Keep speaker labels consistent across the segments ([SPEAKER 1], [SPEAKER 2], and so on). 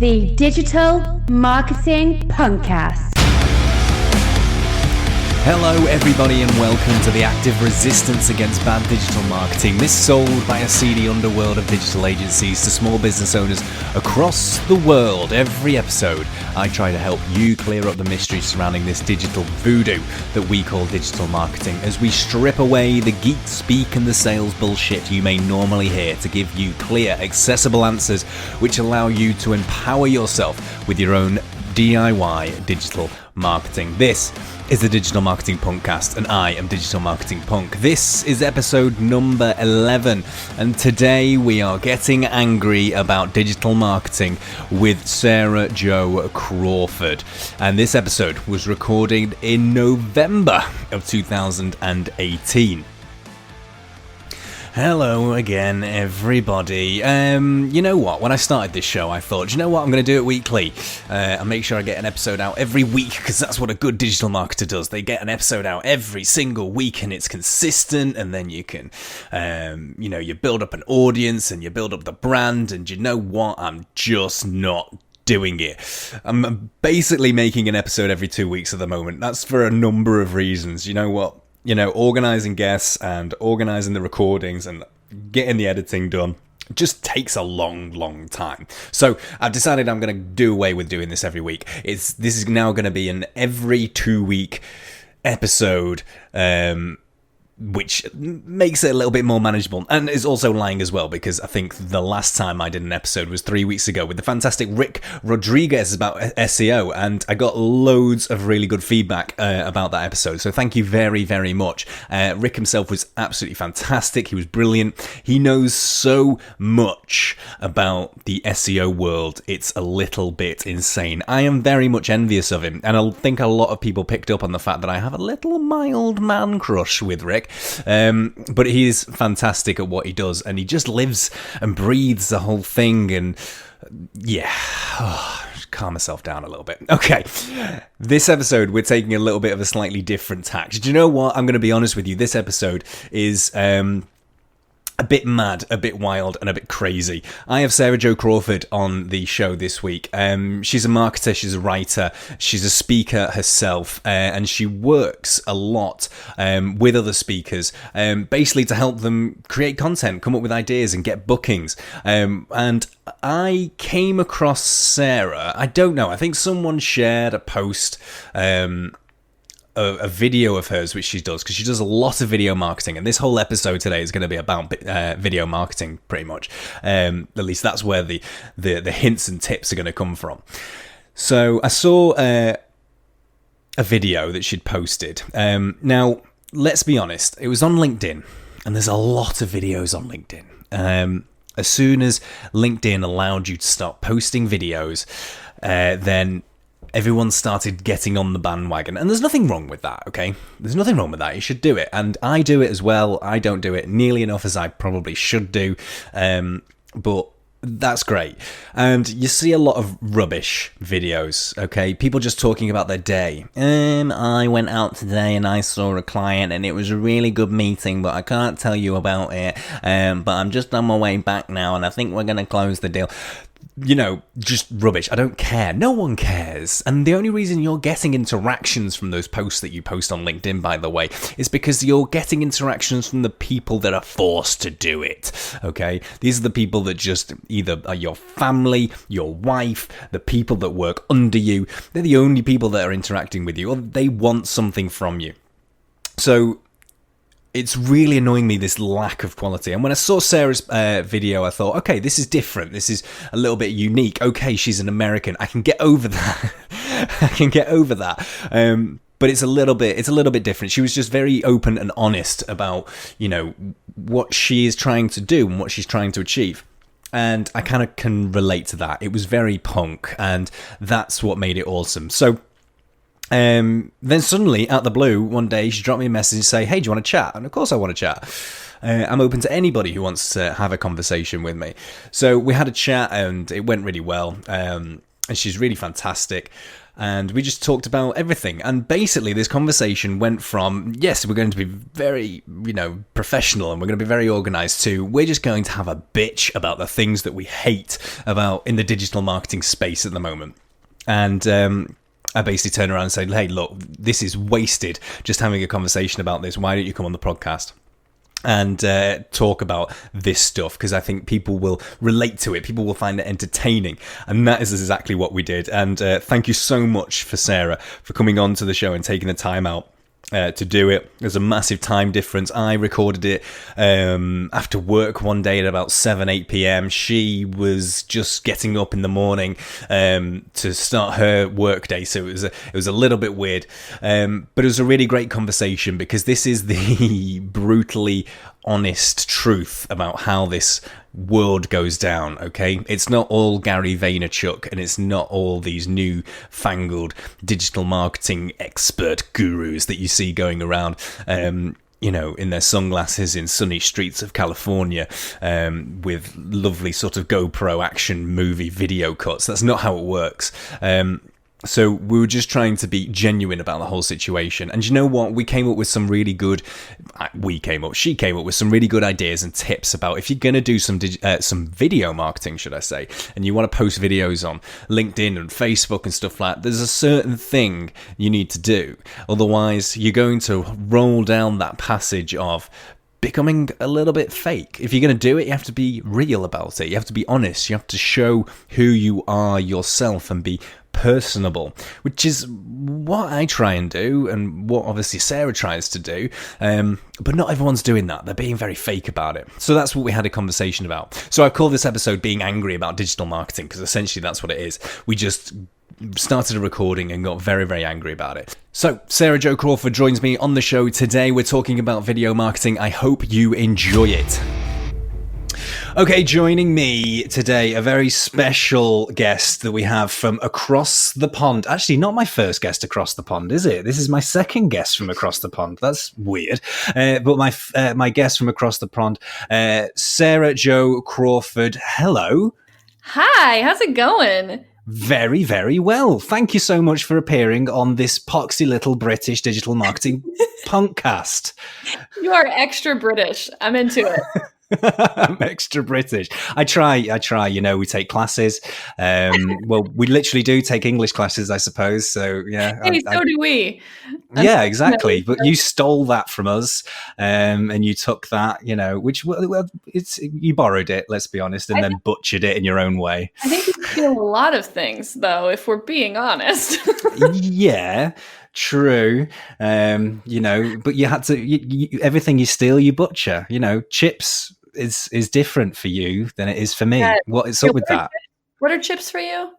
[SPEAKER 1] the Digital Marketing Podcast.
[SPEAKER 2] Hello everybody and welcome to the active resistance against bad digital marketing. This sold by a seedy underworld of digital agencies to small business owners across the world. Every episode I try to help you clear up the mysteries surrounding this digital voodoo that we call digital marketing as we strip away the geek speak and the sales bullshit you may normally hear to give you clear, accessible answers which allow you to empower yourself with your own DIY digital marketing. This is the Digital Marketing Punkcast, and I am Digital Marketing Punk. This is episode number 11, and today we are getting angry about digital marketing with Sarah Jo Crawford. And this episode was recorded in November of 2018. Hello again, everybody. You know what? When I started this show, I thought, you know what? I'm going to do it weekly and make sure I get an episode out every week because that's what a good digital marketer does. They get an episode out every single week and it's consistent, and then you can, you build up an audience and you build up the brand, and you know what? I'm just not doing it. I'm basically making an episode every 2 weeks at the moment. That's for a number of reasons. You know what? Organising guests and organising the recordings and getting the editing done just takes a long time. So I've decided I'm going to do away with doing this every week. This is now going to be an every 2 week episode, which makes it a little bit more manageable, and is also lying as well, because I think the last time I did an episode was 3 weeks ago with the fantastic Rick Rodriguez about SEO, and I got loads of really good feedback about that episode, so thank you very, very much. Rick himself was absolutely fantastic. He was brilliant. He knows so much about the SEO world. It's a little bit insane. I am very much envious of him, and I think a lot of people picked up on the fact that I have a little mild man crush with Rick. But he is fantastic at what he does, and he just lives and breathes the whole thing, and calm myself down a little bit. Okay, this episode we're taking a little bit of a slightly different tack. Do you know what? I'm going to be honest with you. This episode is a bit mad, a bit wild, and a bit crazy. I have Sarah Jo Crawford on the show this week. She's a marketer, she's a writer, she's a speaker herself, and she works a lot with other speakers, basically to help them create content, come up with ideas, and get bookings. And I came across Sarah, I don't know, I think someone shared a post, a video of hers which she does, because she does a lot of video marketing, and this whole episode today is going to be about video marketing pretty much. At least that's where the hints and tips are going to come from. So I saw a video that she'd posted. Now let's be honest, it was on LinkedIn, and there's a lot of videos on LinkedIn. As soon as LinkedIn allowed you to start posting videos, then everyone started getting on the bandwagon, and there's nothing wrong with that, okay? There's nothing wrong with that. You should do it, and I do it as well. I don't do it nearly enough as I probably should do, but that's great. And you see a lot of rubbish videos, okay? People just talking about their day. I went out today and I saw a client and it was a really good meeting, but I can't tell you about it. But I'm just on my way back now and I think we're going to close the deal. Just rubbish. I don't care. No one cares. And the only reason you're getting interactions from those posts that you post on LinkedIn, by the way, is because you're getting interactions from the people that are forced to do it. Okay? These are the people that just either are your family, your wife, the people that work under you. They're the only people that are interacting with you, or they want something from you. So it's really annoying me, this lack of quality. And when I saw Sarah's video, I thought, okay, this is different. This is a little bit unique. Okay, she's an American. I can get over that. But it's a little bit different. She was just very open and honest about, what she is trying to do and what she's trying to achieve. And I kind of can relate to that. It was very punk, and that's what made it awesome. So then suddenly, out the blue, one day she dropped me a message and say, hey, do you want to chat? And of course I want to chat. I'm open to anybody who wants to have a conversation with me. So we had a chat and it went really well. and she's really fantastic. And we just talked about everything. And basically, this conversation went from, yes, we're going to be very, professional and we're going to be very organized, to we're just going to have a bitch about the things that we hate about in the digital marketing space at the moment. And I basically turned around and said, hey, look, this is wasted just having a conversation about this. Why don't you come on the podcast and talk about this stuff, because I think people will relate to it. People will find it entertaining. And that is exactly what we did. And thank you so much for Sarah for coming on to the show and taking the time out to do it. There's a massive time difference. I recorded it after work one day at about 8 p.m. She was just getting up in the morning to start her work day, so it was a little bit weird, but it was a really great conversation, because this is the brutally honest truth about how this world goes down. Okay, it's not all Gary Vaynerchuk, and it's not all these new fangled digital marketing expert gurus that you see going around in their sunglasses in sunny streets of California with lovely sort of GoPro action movie video cuts. That's not how it works. So we were just trying to be genuine about the whole situation. And you know what? She came up with some really good ideas and tips about if you're going to do some video marketing, should I say, and you want to post videos on LinkedIn and Facebook and stuff like that, there's a certain thing you need to do. Otherwise, you're going to roll down that passage of becoming a little bit fake. If you're going to do it, you have to be real about it. You have to be honest. You have to show who you are yourself and be personable, which is what I try and do, and what obviously Sarah tries to do, but not everyone's doing that. They're being very fake about it. So that's what we had a conversation about. So I call this episode Being Angry About Digital Marketing, because essentially that's what it is. We just started a recording and got very, very angry about it. So Sarah Jo Crawford joins me on the show today. We're talking about video marketing. I hope you enjoy it. Okay, joining me today, a very special guest that we have from across the pond. Actually, not my first guest across the pond, is it? This is my second guest from across the pond. That's weird. But my guest from across the pond, Sarah Jo Crawford. Hello.
[SPEAKER 3] Hi, how's it going?
[SPEAKER 2] Very, very well. Thank you so much for appearing on this poxy little British digital marketing podcast.
[SPEAKER 3] You are extra British. I'm into it.
[SPEAKER 2] I'm extra British. I try. We take classes. Well, we literally do take English classes, I suppose. So yeah.
[SPEAKER 3] Hey, so do we.
[SPEAKER 2] Yeah, exactly. But you stole that from us, and you took that, which you borrowed it. Let's be honest, and then butchered it in your own way.
[SPEAKER 3] I think you steal a lot of things, though, if we're being honest.
[SPEAKER 2] Yeah. True, but you had to. Everything you steal, you butcher. Chips is different for you than it is for me.
[SPEAKER 3] Yeah.
[SPEAKER 2] What is up with that?
[SPEAKER 3] What are chips for you?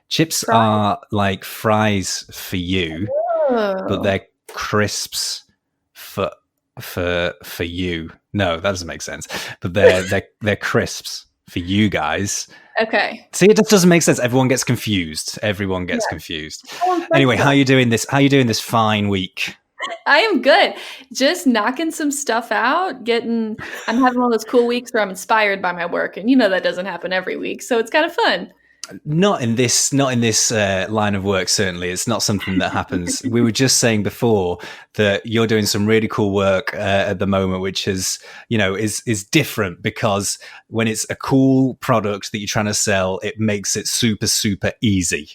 [SPEAKER 2] Chips are like fries for you, but they're crisps for you. No, that doesn't make sense. But they're crisps for you guys.
[SPEAKER 3] Okay.
[SPEAKER 2] See, it just doesn't make sense. Everyone gets confused. Confused. Anyway, how are you doing this? How are you doing this fine week?
[SPEAKER 3] I am good. Just knocking some stuff out. I'm having one of those cool weeks where I'm inspired by my work, and that doesn't happen every week, so it's kind of fun.
[SPEAKER 2] Not in this line of work. Certainly, it's not something that happens. We were just saying before that you're doing some really cool work at the moment, which is different, because when it's a cool product that you're trying to sell, it makes it super, super easy.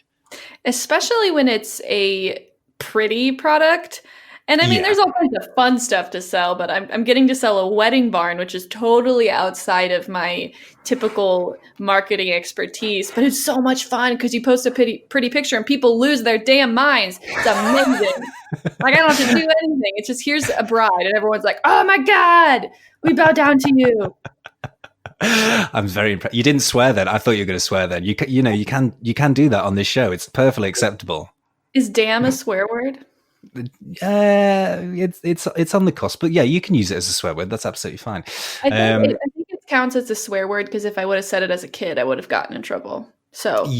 [SPEAKER 3] Especially when it's a pretty product. And I mean, There's all kinds of fun stuff to sell, but I'm getting to sell a wedding barn, which is totally outside of my typical marketing expertise. But it's so much fun because you post a pretty picture and people lose their damn minds. It's amazing. Like, I don't have to do anything. It's just, here's a bride, and everyone's like, "Oh my God, we bow down to you."
[SPEAKER 2] I'm very impressed. You didn't swear then. I thought you were going to swear then. You can do that on this show. It's perfectly acceptable.
[SPEAKER 3] Is damn a swear word?
[SPEAKER 2] It's on the cusp, but yeah, you can use it as a swear word. That's absolutely fine.
[SPEAKER 3] I think it counts as a swear word, because if I would have said it as a kid, I would have gotten in trouble. So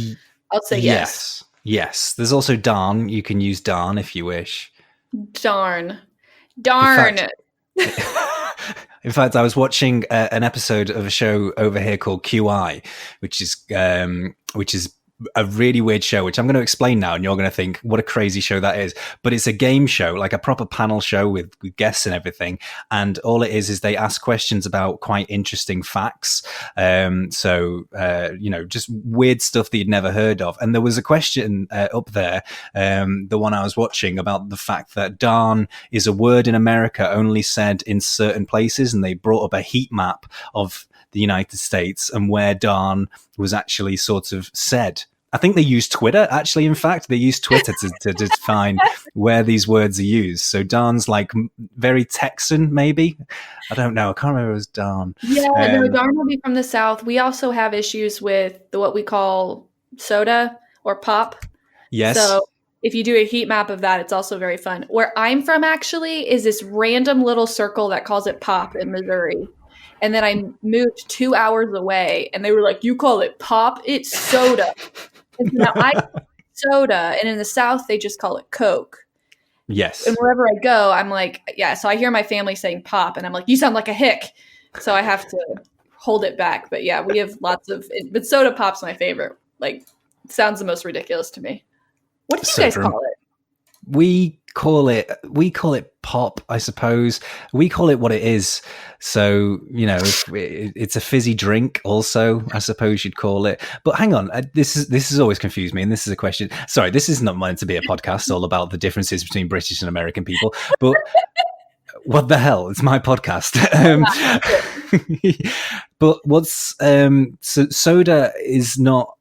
[SPEAKER 3] I'll say yes.
[SPEAKER 2] Yes. There's also darn. You can use darn if you wish.
[SPEAKER 3] Darn.
[SPEAKER 2] In fact, I was watching an episode of a show over here called QI, which is a really weird show, which I'm going to explain now, and you're going to think, what a crazy show that is. But it's a game show, like a proper panel show with guests and everything. And all it is they ask questions about quite interesting facts. Just weird stuff that you'd never heard of. And there was a question up there, the one I was watching, about the fact that darn is a word in America only said in certain places. And they brought up a heat map of the United States and where darn was actually sort of said. I think they use Twitter, actually. In fact, they use Twitter to define where these words are used. So darn's like very Texan, maybe. I don't know. I can't remember if it was darn.
[SPEAKER 3] Yeah, no, darn will be from the South. We also have issues with what we call soda or pop.
[SPEAKER 2] Yes.
[SPEAKER 3] So if you do a heat map of that, it's also very fun. Where I'm from, actually, is this random little circle that calls it pop in Missouri. And then I moved 2 hours away, and they were like, "You call it pop? It's soda." And so now I call it soda, and in the South they just call it Coke.
[SPEAKER 2] Yes.
[SPEAKER 3] And wherever I go, I'm like, yeah. So I hear my family saying "pop," and I'm like, "You sound like a hick." So I have to hold it back. But yeah, we have lots of. But soda pop's my favorite. Like, it sounds the most ridiculous to me. What do you guys call it?
[SPEAKER 2] We call it pop, I suppose. We call it what it is. So, it's a fizzy drink also, I suppose you'd call it. But hang on, this has always confused me, and this is a question. Sorry, this is not meant to be a podcast all about the differences between British and American people, but what the hell? It's my podcast. But what's so soda is not,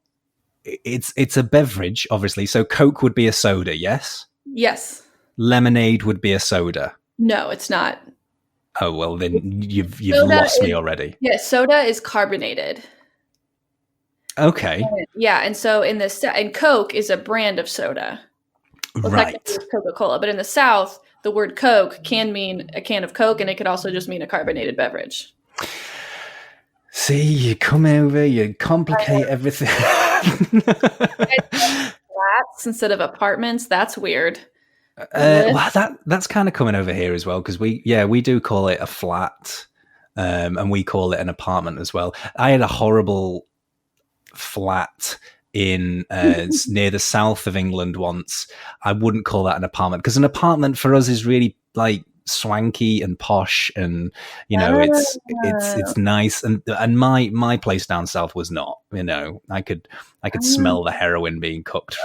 [SPEAKER 2] it's a beverage, obviously. So Coke would be a soda, yes?
[SPEAKER 3] Yes.
[SPEAKER 2] Lemonade would be a soda.
[SPEAKER 3] No, it's not.
[SPEAKER 2] Oh, well, then you've lost me already.
[SPEAKER 3] Yeah, soda is carbonated.
[SPEAKER 2] Okay.
[SPEAKER 3] Yeah, and so and Coke is a brand of soda. Well,
[SPEAKER 2] right.
[SPEAKER 3] It's Coca-Cola, but in the South, the word Coke can mean a can of Coke, and it could also just mean a carbonated beverage.
[SPEAKER 2] See, you come over, you complicate everything.
[SPEAKER 3] Flats instead of apartments. That's weird.
[SPEAKER 2] Well, that's kind of coming over here as well, because we do call it a flat, and we call it an apartment as well. I had a horrible flat in near the south of England once. I wouldn't call that an apartment, because an apartment for us is really like swanky and posh, and it's nice, and my place down south was not. I could smell the heroin being cooked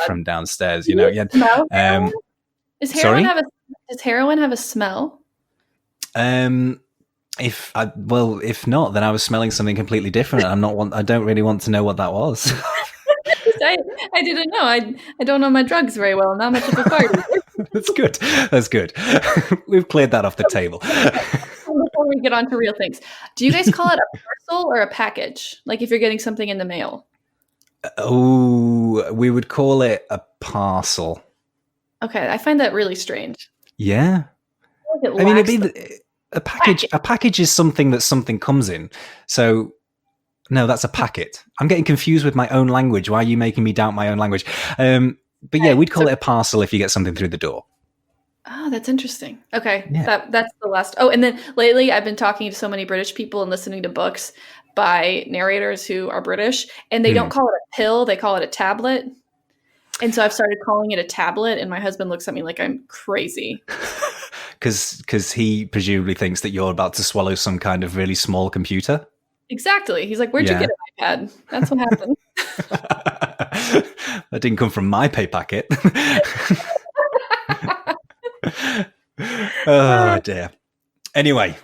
[SPEAKER 2] from downstairs.
[SPEAKER 3] Does heroin have a smell?
[SPEAKER 2] If not, then I was smelling something completely different. I don't really want to know what that was.
[SPEAKER 3] I didn't know. I don't know my drugs very well. I'm not much of a party.
[SPEAKER 2] That's good. We've cleared that off the table.
[SPEAKER 3] Before we get on to real things, do you guys call it a parcel or a package? Like if you're getting something in the mail?
[SPEAKER 2] Oh, we would call it a parcel.
[SPEAKER 3] Okay, I find that really strange.
[SPEAKER 2] Yeah. I mean, it'd be a package. A package is something that something comes in. So no, that's a packet. I'm getting confused with my own language. Why are you making me doubt my own language? But yeah, we'd call it a parcel if you get something through the door.
[SPEAKER 3] Oh, that's interesting. Okay,
[SPEAKER 2] yeah.
[SPEAKER 3] That's the last. Oh, and then lately I've been talking to so many British people and listening to books by narrators who are British, and they don't call it a pill, they call it a tablet. And so I've started calling it a tablet, and my husband looks at me like I'm crazy.
[SPEAKER 2] Because he presumably thinks that you're about to swallow some kind of really small computer? Exactly.
[SPEAKER 3] He's like, where'd you get an iPad? That's what happened.
[SPEAKER 2] That didn't come from my pay packet. Oh dear. Anyway,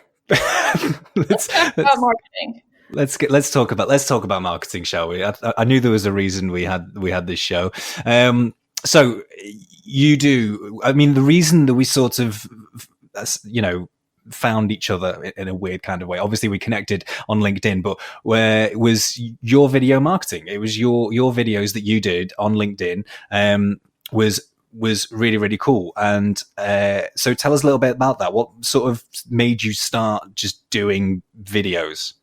[SPEAKER 2] let's talk about marketing. Let's talk about marketing, shall we? I knew there was a reason we had this show. So you do. I mean, the reason that we sort of, found each other in a weird kind of way. Obviously, we connected on LinkedIn, but where it was your video marketing. It was your videos that you did on LinkedIn. Was really, really cool. And so tell us a little bit about that. What sort of made you start just doing videos?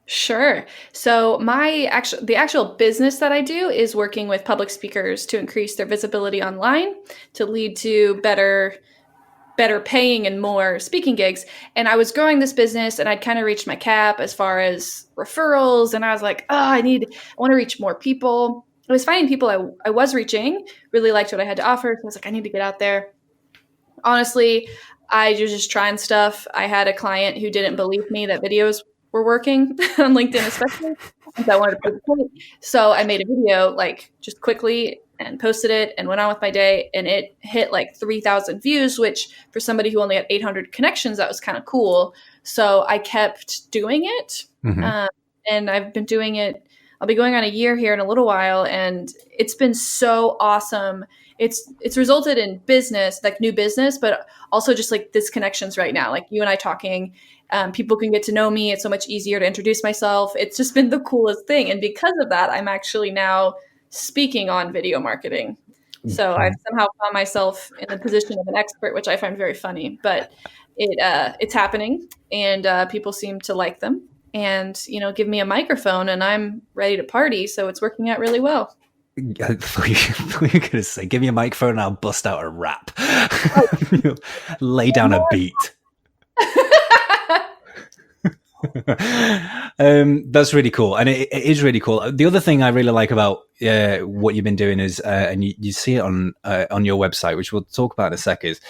[SPEAKER 3] Sure. So the actual business that I do is working with public speakers to increase their visibility online, to lead to better paying and more speaking gigs. And I was growing this business, and I'd kind of reached my cap as far as referrals. And I was like, I want to reach more people. I was finding people I was reaching, really liked what I had to offer. So I was like, I need to get out there. Honestly, I was just trying stuff. I had a client who didn't believe me that videos were working on LinkedIn, especially. So I wanted to prove the point. So I made a video like just quickly and posted it and went on with my day. And it hit like 3,000 views, which for somebody who only had 800 connections, that was kind of cool. So I kept doing it. And I've been doing it. I'll be going on a year here in a little while. And it's been so awesome. It's resulted in business, like new business, but also just like this connections right now, like you and I talking. People can get to know me. It's so much easier to introduce myself. It's just been the coolest thing. And because of that, I'm actually now speaking on video marketing. So I've somehow found myself in the position of an expert, which I find very funny, but it's happening and people seem to like them and, give me a microphone and I'm ready to party. So it's working out really well.
[SPEAKER 2] I thought you were going to say, give me a microphone and I'll bust out a rap. Lay down a beat. That's really cool. And it is really cool. The other thing I really like about what you've been doing is, and you see it on your website, which we'll talk about in a sec, is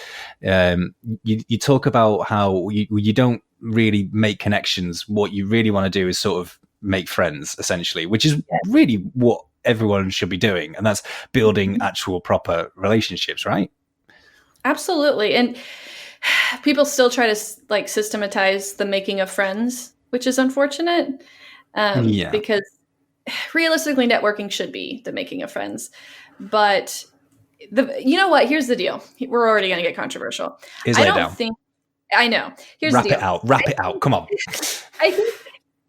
[SPEAKER 2] you talk about how you don't really make connections. What you really want to do is sort of make friends, essentially, which is really what everyone should be doing, and that's building actual proper relationships, right?
[SPEAKER 3] Absolutely. And people still try to like systematize the making of friends, which is unfortunate, because realistically networking should be the making of friends. But you know what, here's the deal. We're already going to get controversial. I know. Here's the deal.
[SPEAKER 2] Wrap it out. Come on.
[SPEAKER 3] I think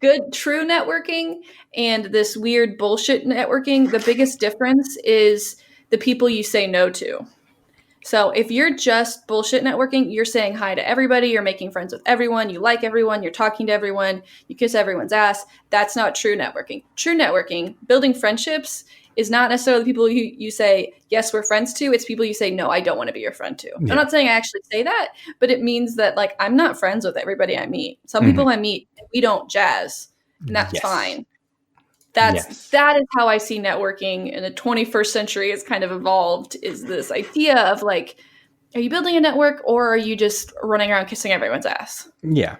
[SPEAKER 3] good, true networking and this weird bullshit networking, the biggest difference is the people you say no to. So if you're just bullshit networking, you're saying hi to everybody, you're making friends with everyone, you like everyone, you're talking to everyone, you kiss everyone's ass. That's not true networking. True networking, building friendships, is not necessarily the people you say, yes, we're friends to. It's people you say, no, I don't want to be your friend to. Yeah. I'm not saying I actually say that, but it means that like I'm not friends with everybody I meet. Some people I meet, we don't jazz, and that's fine. That is how I see networking in the 21st century has kind of evolved, is this idea of like, are you building a network or are you just running around kissing everyone's ass? Yeah,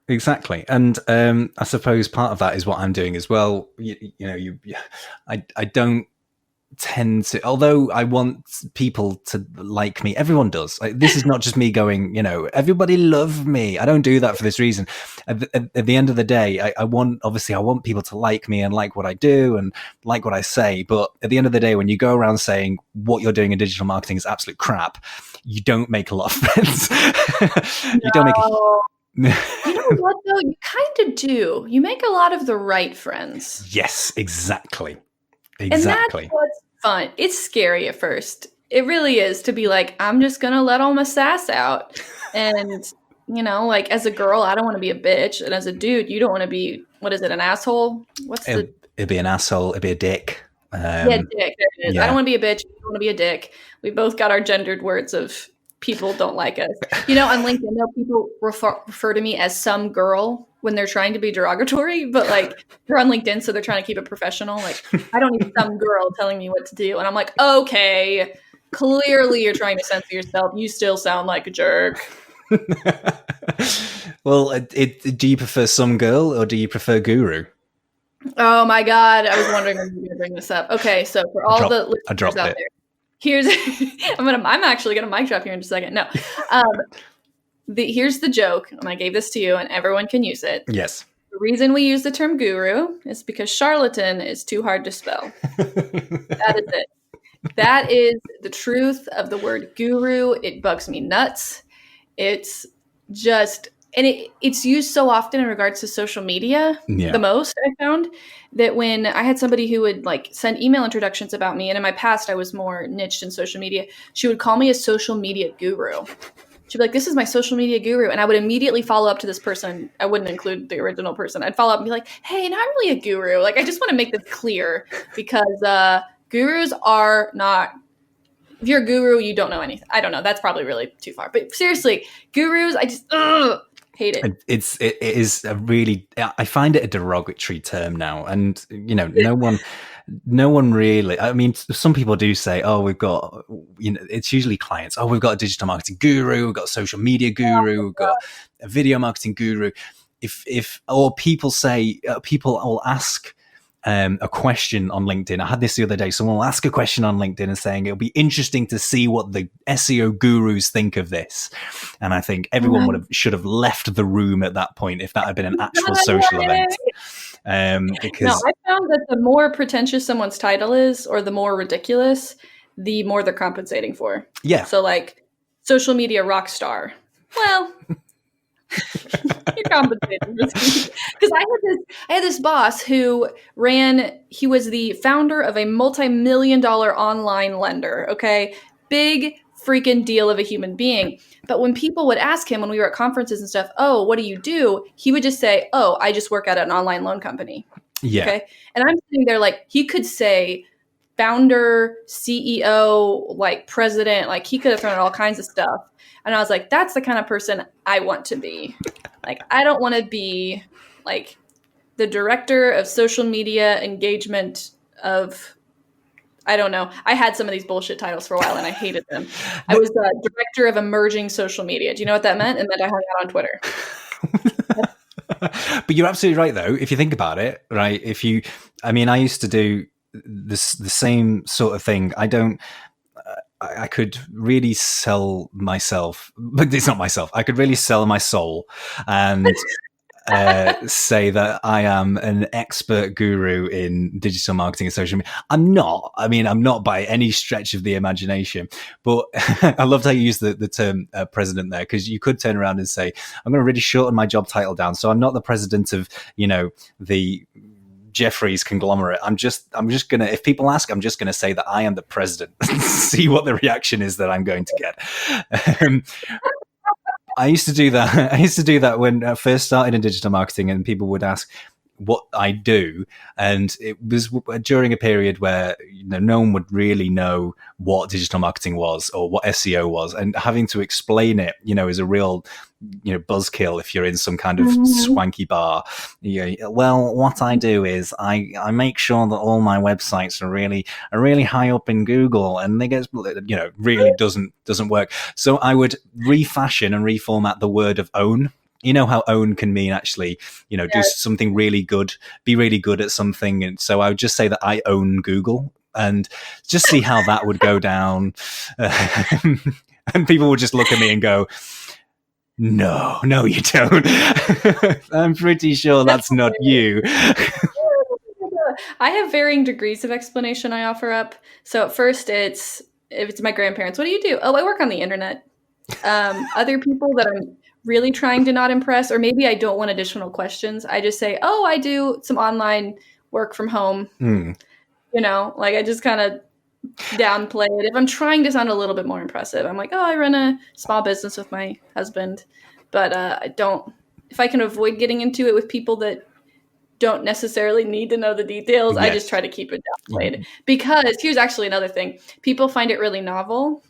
[SPEAKER 2] exactly. And I suppose part of that is what I'm doing as well. I don't tend to, although I want people to like me, everyone does. Like, this is not just me going, everybody love me. I don't do that for this reason. At the end of the day, I want people to like me and like what I do and like what I say. But at the end of the day, when you go around saying what you're doing in digital marketing is absolute crap, you don't make a lot of friends. You don't make
[SPEAKER 3] You know what though? You kind of do. You make a lot of the right friends.
[SPEAKER 2] Yes, exactly.
[SPEAKER 3] And that's what's fun. It's scary at first. It really is, to be like, I'm just going to let all my sass out. And, like as a girl, I don't want to be a bitch. And as a dude, you don't want to be, what is it, an asshole?
[SPEAKER 2] It'd be an asshole. It'd be a dick.
[SPEAKER 3] Dick. There it is. Yeah. I don't want to be a bitch. I don't want to be a dick. We both got our gendered words of people don't like us. On LinkedIn, people refer to me as some girl when they're trying to be derogatory, but like they're on LinkedIn, so they're trying to keep it professional. Like, I don't need some girl telling me what to do. And I'm like, okay, clearly you're trying to censor yourself. You still sound like a jerk.
[SPEAKER 2] Well, do you prefer some girl or do you prefer guru?
[SPEAKER 3] Oh my God. I was wondering when you were going to bring this up. Okay. So for all the listeners out there, here's, I'm actually going to mic drop here in just a second. No. Here's the joke, and I gave this to you, and everyone can use it.
[SPEAKER 2] Yes.
[SPEAKER 3] The reason we use the term guru is because charlatan is too hard to spell. That is it. That is the truth of the word guru. It bugs me nuts. It's just, and it's used so often in regards to social media. The most, I found, that when I had somebody who would like send email introductions about me, and in my past I was more niched in social media, she would call me a social media guru. She'd be like, this is my social media guru. And I would immediately follow up to this person. I wouldn't include the original person. I'd follow up and be like, hey, not really a guru. Like, I just want to make this clear because gurus are not, if you're a guru, you don't know anything. I don't know. That's probably really too far. But seriously, gurus, I just hate it.
[SPEAKER 2] It is a really, I find it a derogatory term now. And, no one no one really, I mean, some people do say, oh, we've got, it's usually clients. Oh, we've got a digital marketing guru, we've got a social media guru, we've got a video marketing guru. Or people say, people will ask a question on LinkedIn. I had this the other day. Someone will ask a question on LinkedIn and saying it'll be interesting to see what the SEO gurus think of this. And I think everyone should have left the room at that point if that had been an actual social event. Because
[SPEAKER 3] no, I found that the more pretentious someone's title is, or the more ridiculous, the more they're compensating for.
[SPEAKER 2] Yeah.
[SPEAKER 3] So like social media rock star. Well, you're compensating because I had this boss who he was the founder of a multi-million-dollar online lender. Okay, big freaking deal of a human being. But when people would ask him when we were at conferences and stuff, oh, what do you do? He would just say, oh, I just work at an online loan company.
[SPEAKER 2] Yeah.
[SPEAKER 3] Okay. And I'm sitting there like, he could say founder, CEO, like president, like he could have thrown out all kinds of stuff. And I was like, that's the kind of person I want to be. Like, I don't want to be like the director of social media engagement of, I don't know. I had some of these bullshit titles for a while and I hated them. I was the director of emerging social media. Do you know what that meant? It meant I hung out on Twitter.
[SPEAKER 2] But you're absolutely right, though. If you think about it, right? I used to do the same sort of thing. I could really sell myself, but it's not myself. I could really sell my soul and say that I am an expert guru in digital marketing and social media. I'm not. I mean, I'm not by any stretch of the imagination. But I loved how you used the term president there, because you could turn around and say, I'm going to really shorten my job title down. So I'm not the president of, the Jeffries conglomerate. I'm just gonna, if people ask, I'm just gonna say that I am the president. See what the reaction is that I'm going to get. I used to do that when I first started in digital marketing, and people would ask what I do, and it was during a period where no one would really know what digital marketing was or what SEO was, and having to explain it, is a real buzzkill if you're in some kind of swanky bar. Well, what I do is I make sure that all my websites are really high up in Google, and they get really doesn't work. So I would refashion and reformat the word of own. You know how own can mean actually, do something really good, be really good at something. And so I would just say that I own Google and just see how that would go down. And people would just look at me and go, no, you don't. I'm pretty sure that's not you.
[SPEAKER 3] I have varying degrees of explanation I offer up. So at first if it's my grandparents, what do you do? Oh, I work on the internet. Other people that I'm really trying to not impress, or maybe I don't want additional questions, I just say, oh, I do some online work from home. Like I just kind of downplay it. If I'm trying to sound a little bit more impressive, I'm like, oh, I run a small business with my husband. But if I can avoid getting into it with people that don't necessarily need to know the details, yes. I just try to keep it downplayed. Because here's actually another thing. People find it really novel.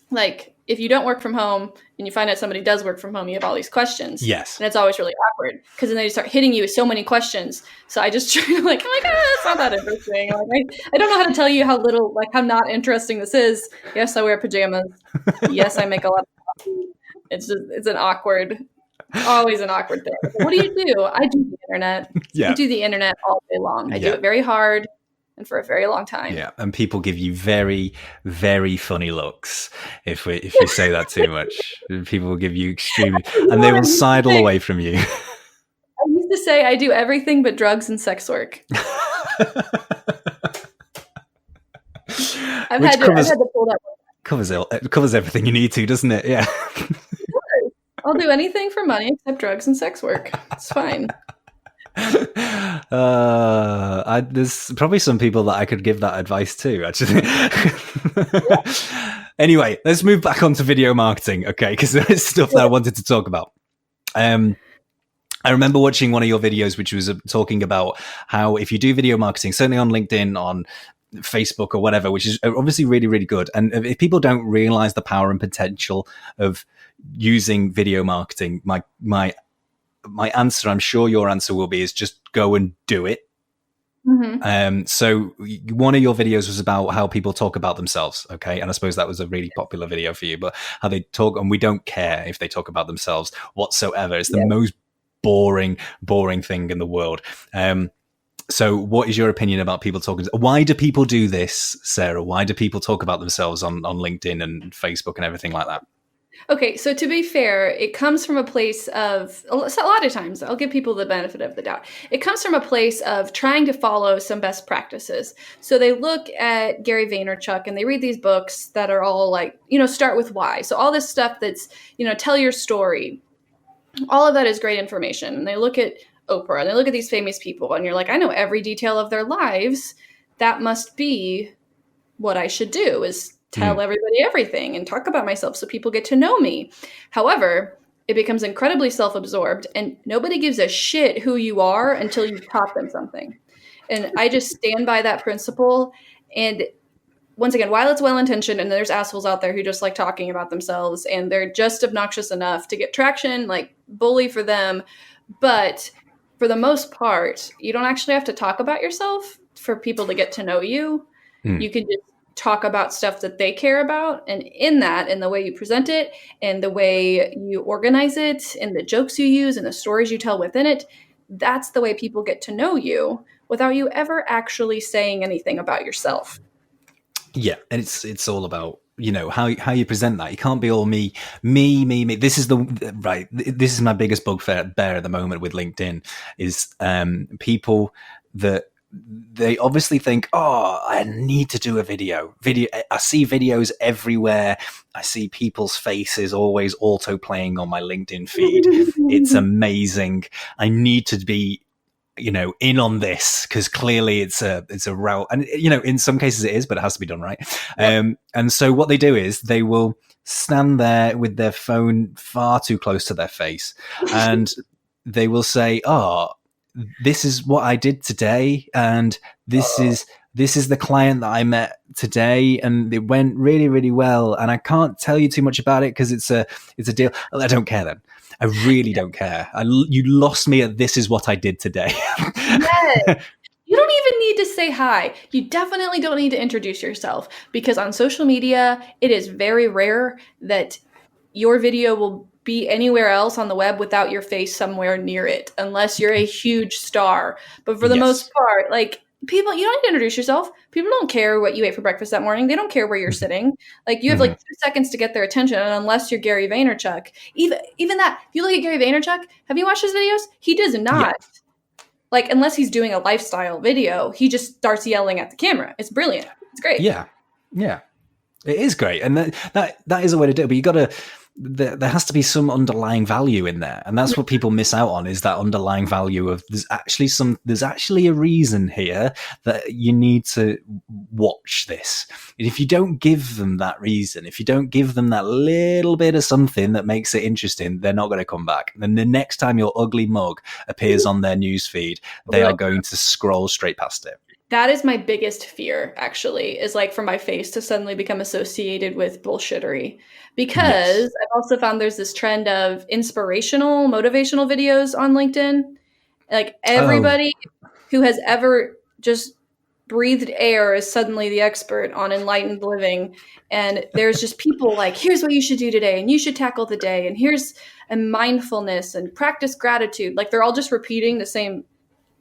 [SPEAKER 3] Like, if you don't work from home and you find out somebody does work from home, you have all these questions.
[SPEAKER 2] Yes.
[SPEAKER 3] And it's always really awkward because then they start hitting you with so many questions. So I just try to it's not that interesting. I don't know how to tell you how not interesting this is. Yes, I wear pajamas. Yes, I make a lot of coffee. It's always an awkward thing. What do you do? I do the internet.
[SPEAKER 2] Yeah.
[SPEAKER 3] I do the internet all day long. I do it very hard. And for a very long time.
[SPEAKER 2] Yeah, and people give you very, very funny looks if you say that too much. People will give you extremely, and they will sidle away from you.
[SPEAKER 3] I used to say I do everything but drugs and sex work. I've had to pull that one.
[SPEAKER 2] Covers everything you need to, doesn't it? Yeah.
[SPEAKER 3] I'll do anything for money except drugs and sex work. It's fine.
[SPEAKER 2] There's probably some people that I could give that advice to, actually. Anyway, let's move back onto video marketing, okay? Because there is stuff that I wanted to talk about. I remember watching one of your videos, which was talking about how if you do video marketing, certainly on LinkedIn, on Facebook or whatever, which is obviously really, really good. And if people don't realize the power and potential of using video marketing, my answer, I'm sure your answer will be, is just go and do it. So one of your videos was about how people talk about themselves, okay? And I suppose that was a really popular video for you, but how they talk, and we don't care if they talk about themselves whatsoever. It's the most boring thing in the world. So what is your opinion about people talking? Why do people do this, Sarah? Why do people talk about themselves on LinkedIn and Facebook and everything like that?
[SPEAKER 3] Okay, so to be fair, it comes from a place of, a lot of times, I'll give people the benefit of the doubt. It comes from a place of trying to follow some best practices. So they look at Gary Vaynerchuk and they read these books that are all like, start with why. So all this stuff that's, tell your story. All of that is great information. And they look at Oprah and they look at these famous people and you're like, I know every detail of their lives. That must be what I should do, is tell everybody everything and talk about myself so people get to know me. However, it becomes incredibly self-absorbed and nobody gives a shit who you are until you've taught them something. And I just stand by that principle. And once again, while it's well-intentioned and there's assholes out there who just like talking about themselves and they're just obnoxious enough to get traction, like bully for them. But for the most part, you don't actually have to talk about yourself for people to get to know you. You can just talk about stuff that they care about, and in the way you present it and the way you organize it and the jokes you use and the stories you tell within it, that's the way people get to know you without you ever actually saying anything about yourself.
[SPEAKER 2] Yeah, and it's all about how you present that. You can't be all me. This is this is my biggest bugbear at the moment with LinkedIn is people that they obviously think, oh, I need to do a video. I see videos everywhere. I see people's faces always auto playing on my LinkedIn feed. It's amazing. I need to be, in on this because clearly it's a route. And, in some cases it is, but it has to be done right. Yep. And so what they do is they will stand there with their phone far too close to their face and they will say, oh, this is what I did today, and this is the client that I met today, and it went really, really well. And I can't tell you too much about it because it's a deal. I don't care then. I really don't care. You lost me at this is what I did today.
[SPEAKER 3] Yes. You don't even need to say hi. You definitely don't need to introduce yourself because on social media, it is very rare that your video will be anywhere else on the web without your face somewhere near it, unless you're a huge star. But for the most part, like people, you don't need to introduce yourself. People don't care what you ate for breakfast that morning. They don't care where you're sitting. Like you have like 2 seconds to get their attention. And unless you're Gary Vaynerchuk, even that, if you look at Gary Vaynerchuk, have you watched his videos? He does not. Like, unless he's doing a lifestyle video, he just starts yelling at the camera. It's brilliant. It's great.
[SPEAKER 2] Yeah. Yeah. It is great. And that is a way to do it. But you got to, there has to be some underlying value in there. And that's what people miss out on, is that underlying value of there's actually a reason here that you need to watch this. And if you don't give them that reason, if you don't give them that little bit of something that makes it interesting, they're not going to come back. And then the next time your ugly mug appears on their newsfeed, they are going to scroll straight past it.
[SPEAKER 3] That is my biggest fear, actually, is like for my face to suddenly become associated with bullshittery. Because I've also found there's this trend of inspirational, motivational videos on LinkedIn. Like everybody who has ever just breathed air is suddenly the expert on enlightened living. And there's just people like, here's what you should do today, and you should tackle the day, and here's a mindfulness and practice gratitude. Like they're all just repeating the same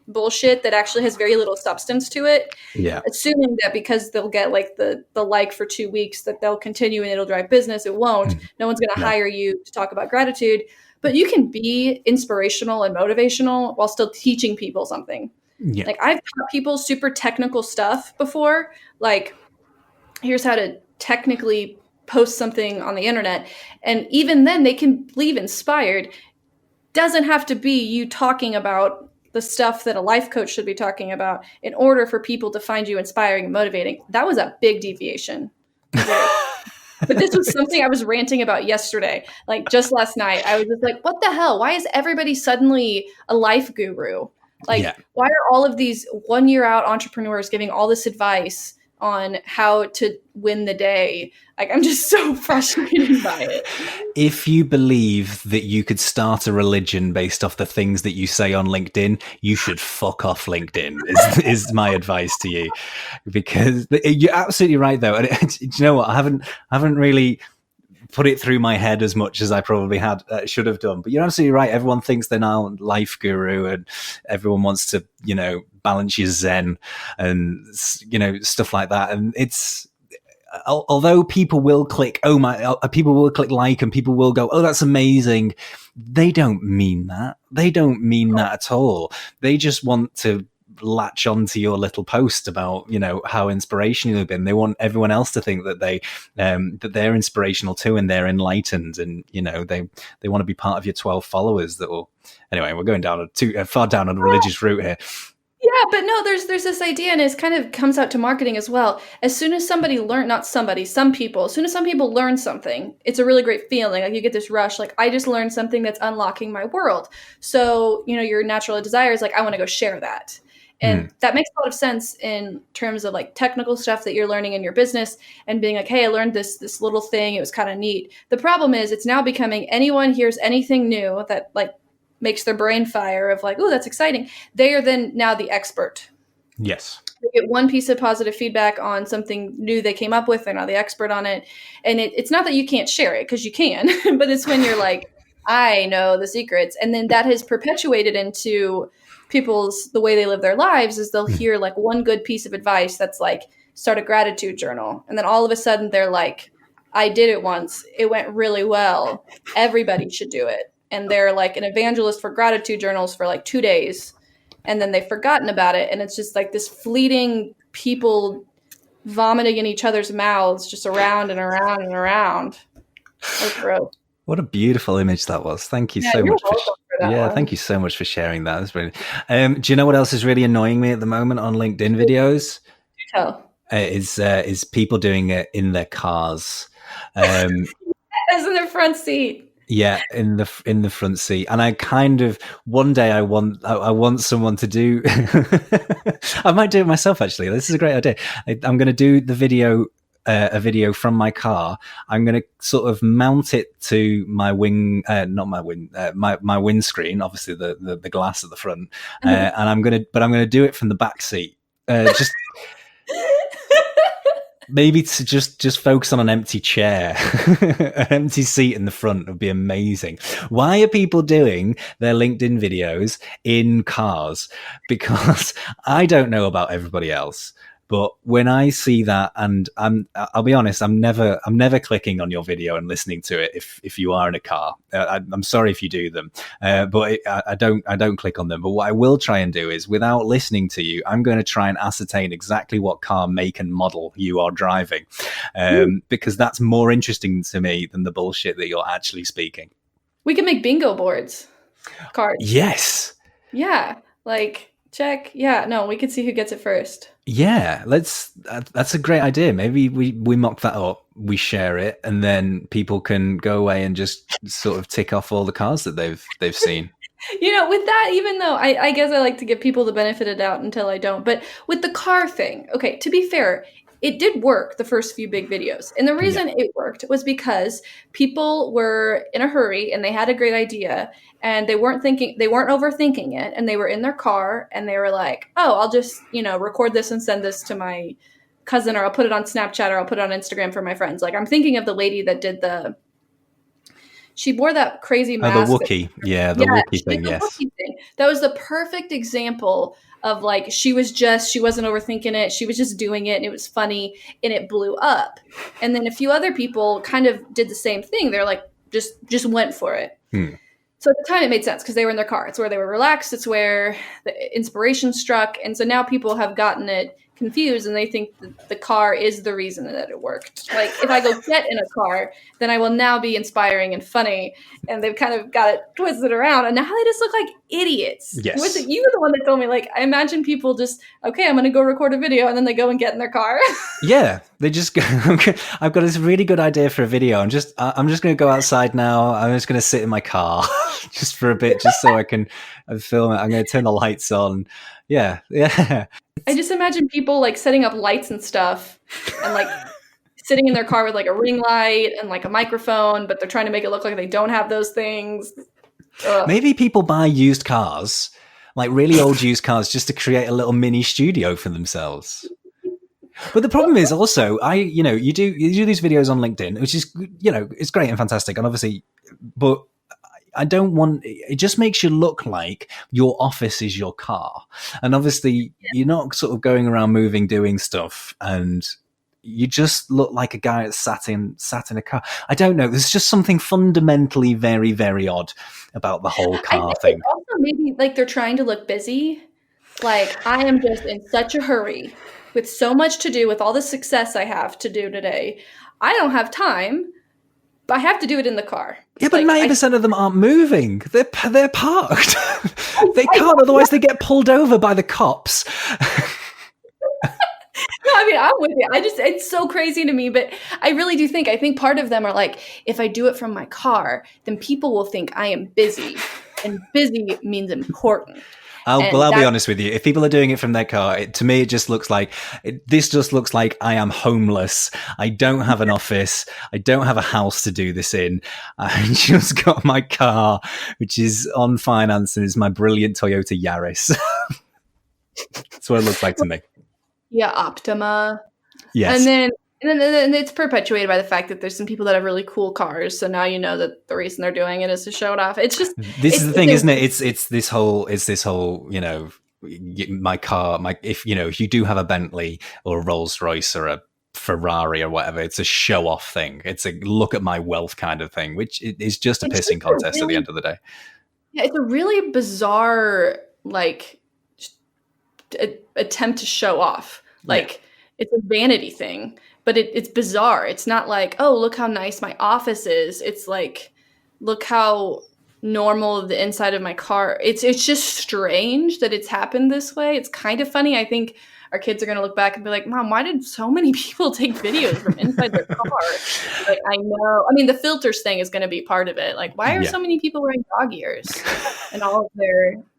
[SPEAKER 3] bullshit that actually has very little substance to it. Yeah. Assuming that because they'll get like the like for 2 weeks that they'll continue and it'll drive business. It won't. No one's going to hire you to talk about gratitude, but you can be inspirational and motivational while still teaching people something. Yeah. Like I've taught people super technical stuff before. Like here's how to technically post something on the internet. And even then they can leave inspired. Doesn't have to be you talking about the stuff that a life coach should be talking about in order for people to find you inspiring and motivating. That was a big deviation. But this was something I was ranting about yesterday. Like just last night, I was just like, what the hell? Why is everybody suddenly a life guru? Like, why are all of these 1 year out entrepreneurs giving all this advice on how to win the day. Like, I'm just so frustrated by it.
[SPEAKER 2] If you believe that you could start a religion based off the things that you say on LinkedIn, you should fuck off LinkedIn, is my advice to you. Because you're absolutely right, though. And do you know what? I haven't really put it through my head as much as I probably should have done. But you're absolutely right. Everyone thinks they're now life guru, and everyone wants to, balance your Zen and, stuff like that. And it's, although people will click, people will click like, and people will go, oh, that's amazing. They don't mean that. They don't mean that at all. They just want to latch onto your little post about how inspirational you've been. They want everyone else to think that that they're inspirational too, and they're enlightened, and they want to be part of your 12 followers that will. Anyway, we're going down too far down on a religious route here.
[SPEAKER 3] Yeah, but no, there's this idea, and it kind of comes out to marketing as well. As soon as some people learn something, it's a really great feeling. Like, you get this rush, like, I just learned something that's unlocking my world. So, your natural desire is like, I want to go share that. And that makes a lot of sense in terms of like technical stuff that you're learning in your business, and being like, hey, I learned this little thing. It was kind of neat. The problem is it's now becoming, anyone hears anything new that like makes their brain fire of like, oh, that's exciting. They are then now the expert.
[SPEAKER 2] Yes.
[SPEAKER 3] They get one piece of positive feedback on something new they came up with. They're now the expert on it. And it's not that you can't share it, because you can, but it's when you're like, I know the secrets. And then that has perpetuated into the way they live their lives is they'll hear like one good piece of advice that's like, start a gratitude journal. And then all of a sudden they're like, I did it once. It went really well. Everybody should do it. And they're like an evangelist for gratitude journals for like 2 days. And then they've forgotten about it. And it's just like this fleeting people vomiting in each other's mouths, just around and around and around. Like, gross.
[SPEAKER 2] What a beautiful image that was. Thank you so much. Thank you so much for sharing that. That's brilliant. Do you know what else is really annoying me at the moment on LinkedIn videos? Is people doing it in their cars.
[SPEAKER 3] As in their front seat.
[SPEAKER 2] Yeah, in the front seat. And I kind of, one day I want someone to do, I might do it myself actually. This is a great idea. I'm going to do the video, a video from my car. I'm going to sort of mount it to my my windscreen, obviously the glass at the front. And I'm going to do it from the back seat. Just maybe to just focus on an empty chair, an empty seat in the front would be amazing. Why are people doing their LinkedIn videos in cars? Because I don't know about everybody else, but when I see that, and I'll be honest, I'm never clicking on your video and listening to it if you are in a car. I'm sorry if you do them, but I don't click on them. But what I will try and do is, without listening to you, I'm going to try and ascertain exactly what car, make, and model you are driving, because that's more interesting to me than the bullshit that you're actually speaking. We
[SPEAKER 3] can make bingo boards, cards.
[SPEAKER 2] Yes.
[SPEAKER 3] Yeah, like check. Yeah, no, we could see who gets it first.
[SPEAKER 2] Yeah, that's a great idea. Maybe we mock that up, we share it, and then people can go away and just sort of tick off all the cars that they've seen.
[SPEAKER 3] With that, even though I guess I like to give people the benefit of doubt until I don't, but with the car thing, okay, to be fair, it did work the first few big videos. And the reason it worked was because people were in a hurry and they had a great idea and they weren't overthinking it, and they were in their car and they were like, oh, I'll just, record this and send this to my cousin, or I'll put it on Snapchat, or I'll put it on Instagram for my friends. Like, I'm thinking of the lady that did she wore that crazy mask.
[SPEAKER 2] The Wookiee. The Wookiee thing, yes.
[SPEAKER 3] Wookiee thing. That was the perfect example of like, she wasn't overthinking it. She was just doing it, and it was funny, and it blew up. And then a few other people kind of did the same thing. They're like, just went for it. So at the time it made sense because they were in their car. It's where they were relaxed. It's where the inspiration struck. And so now people have gotten it confused, and they think that the car is the reason that it worked. Like, if I go get in a car, then I will now be inspiring and funny. And they've kind of got it twisted around, and now they just look like idiots.
[SPEAKER 2] Yes.
[SPEAKER 3] You were the one that told me, like, I imagine people just, okay, I'm going to go record a video, and then they go and get in their car.
[SPEAKER 2] Yeah, they just go, I've got this really good idea for a video. I'm just going to go outside now. I'm just going to sit in my car just for a bit, just so I can film it. I'm going to turn the lights on. Yeah.
[SPEAKER 3] I just imagine people like setting up lights and stuff and like sitting in their car with like a ring light and like a microphone, but they're trying to make it look like they don't have those things. Ugh.
[SPEAKER 2] Maybe people buy used cars, like really old used cars, just to create a little mini studio for themselves. But the problem is also, you do these videos on LinkedIn, which is, it's great and fantastic, and obviously, but I don't want, it just makes you look like your office is your car. And obviously you're not sort of going around moving, doing stuff, and you just look like a guy that's sat in a car. I don't know. There's just something fundamentally very, very odd about the whole car thing.
[SPEAKER 3] Also maybe like they're trying to look busy. Like, I am just in such a hurry with so much to do, with all the success I have to do today. I don't have time. I have to do it in the car.
[SPEAKER 2] Yeah, but 90% of them aren't moving. They're parked. They can't, otherwise they get pulled over by the cops.
[SPEAKER 3] No, I mean, I'm with you. It's so crazy to me, but I really do think part of them are like, if I do it from my car, then people will think I am busy, and busy means important.
[SPEAKER 2] I'll be honest with you. If people are doing it from their car, to me, it just looks like I am homeless. I don't have an office. I don't have a house to do this in. I just got my car, which is on finance, and is my brilliant Toyota Yaris. That's what it looks like to me.
[SPEAKER 3] Yeah, Optima.
[SPEAKER 2] Yes.
[SPEAKER 3] And then it's perpetuated by the fact that there's some people that have really cool cars. So now you know that the reason they're doing it is to show it off. It's just
[SPEAKER 2] this is the thing, isn't it? It's this whole my car. If you do have a Bentley or a Rolls Royce or a Ferrari or whatever, it's a show off thing. It's a look at my wealth kind of thing, which is just a pissing contest at the end of the day.
[SPEAKER 3] Yeah, it's a really bizarre attempt to show off. It's a vanity thing, but it's bizarre. It's not like, oh, look how nice my office is. It's like, look how normal the inside of my car. It's just strange that it's happened this way. It's kind of funny. I think our kids are going to look back and be like, Mom, why did so many people take videos from inside their car? Like, I know. I mean, the filters thing is going to be part of it. Like, why are so many people wearing dog ears in all of